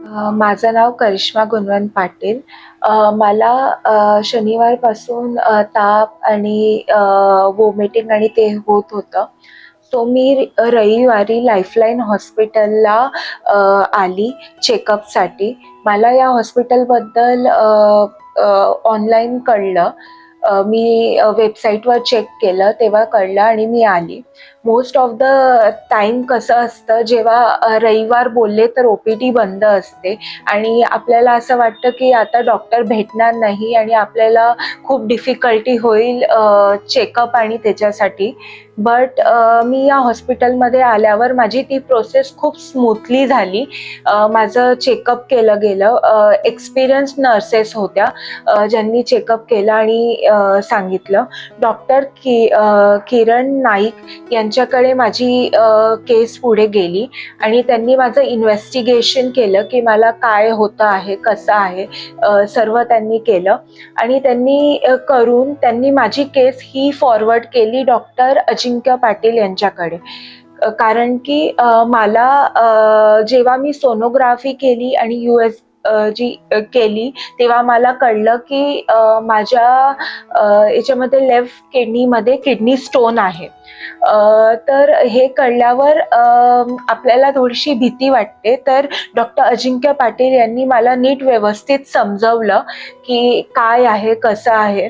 माझं नाव करिश्मा गुणवंत पाटील. मला शनिवारपासून ताप आणि वॉमिटिंग आणि ते होत होतं. सो मी रविवारी लाईफलाईन हॉस्पिटलला आली चेकअपसाठी. मला या हॉस्पिटलबद्दल ऑनलाईन कळलं. मी वेबसाईटवर चेक केलं तेव्हा कळलं आणि मी आली. मोस्ट ऑफ द टाइम कसं असतं, जेव्हा रविवार बोलले तर OPD बंद असते आणि आपल्याला असं वाटतं की आता डॉक्टर भेटणार नाही आणि आपल्याला खूप डिफिकल्टी होईल चेकअप आणि त्याच्यासाठी. बट मी या हॉस्पिटलमध्ये आल्यावर माझी ती प्रोसेस खूप स्मूथली झाली. माझं चेकअप केलं गेलं. एक्सपिरियन्स नर्सेस होत्या ज्यांनी चेकअप केलं आणि सांगितलं. डॉक्टर किरण नाईक यांच्याकडे माझी केस पुढे गेली आणि त्यांनी माझं इन्व्हेस्टिगेशन केलं की मला काय होतं आहे, कसं आहे, सर्व त्यांनी केलं आणि त्यांनी माझी केस ही फॉरवर्ड केली डॉक्टर अजिंक्य पाटील यांच्याकडे. कारण की मला जेव्हा मी सोनोग्राफी केली आणि केली तेव्हा मला कळलं की माझ्या याच्यामध्ये लेफ्ट किडनीमध्ये किडनी स्टोन आहे. तर हे कळल्यावर आपल्याला थोडीशी भीती वाटते. तर डॉक्टर अजिंक्य पाटील यांनी मला नीट व्यवस्थित समजवलं की काय आहे, कसं आहे.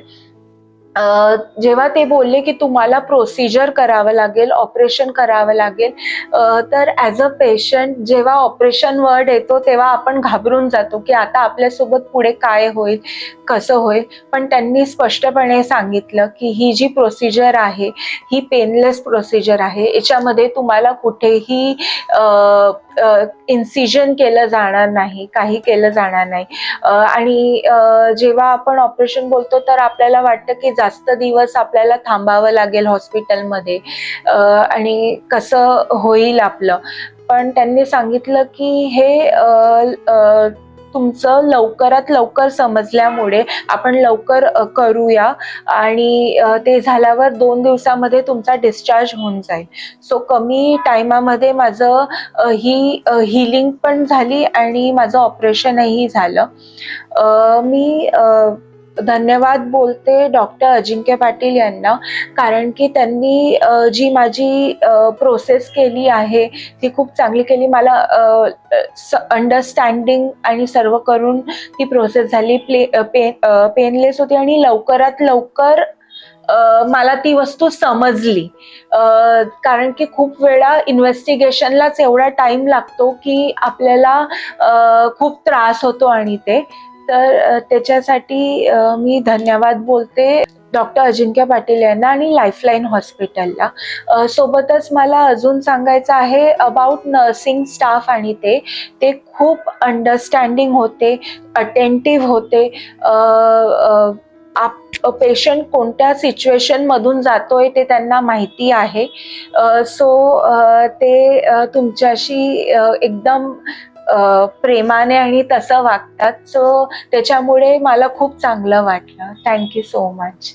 जेव्हा ते बोलले की तुम्हाला प्रोसिजर करावं लागेल, ऑपरेशन करावं लागेल, तर ॲज अ पेशंट जेव्हा ऑपरेशन वर्ड येतो तेव्हा आपण घाबरून जातो की आता आपल्यासोबत पुढे काय होईल, कसं होईल. पण त्यांनी स्पष्टपणे सांगितलं की ही जी प्रोसिजर आहे ही पेनलेस प्रोसिजर आहे. याच्यामध्ये तुम्हाला कुठेही इन्सिजन केलं जाणार नाही, काही केलं जाणार नाही. आणि जेव्हा आपण ऑपरेशन बोलतो तर आपल्याला वाटतं की जास्त दिवस आपल्याला थांबावं लागेल हॉस्पिटलमध्ये आणि कसं होईल आपलं. पण त्यांनी सांगितलं की हे तुमचं लवकरात लवकर समजल्यामुळे आपण लवकर करूया आणि ते झाल्यावर 2 दिवसामध्ये तुमचा डिस्चार्ज होऊन जाईल. सो कमी टायमामध्ये माझं ही हिलिंग पण झाली आणि माझं ऑपरेशनही झालं. मी धन्यवाद बोलते डॉक्टर अजिंक्य पाटील यांना, कारण की त्यांनी जी माझी प्रोसेस केली आहे ती खूप चांगली केली. मला अंडरस्टँडिंग आणि सर्व करून ती प्रोसेस झाली. पेनलेस होती आणि लवकरात लवकर मला ती वस्तू समजली. कारण की खूप वेळा इन्व्हेस्टिगेशनलाच एवढा टाइम लागतो की आपल्याला खूप त्रास होतो आणि ते तर त्याच्यासाठी मी धन्यवाद बोलते डॉक्टर अजिंक्य पाटील यांना आणि लाईफलाईन हॉस्पिटलला. सोबतच मला अजून सांगायचं आहे अबाउट नर्सिंग स्टाफ आणि ते खूप अंडरस्टँडिंग होते, अटेंटिव्ह होते. पेशंट कोणत्या सिच्युएशन मधून जातोय ते त्यांना माहिती आहे. सो ते तुमच्याशी एकदम प्रेमाने आणि तसं वागतात. सो त्याच्यामुळे मला खूप चांगलं वाटलं. Thank you so much.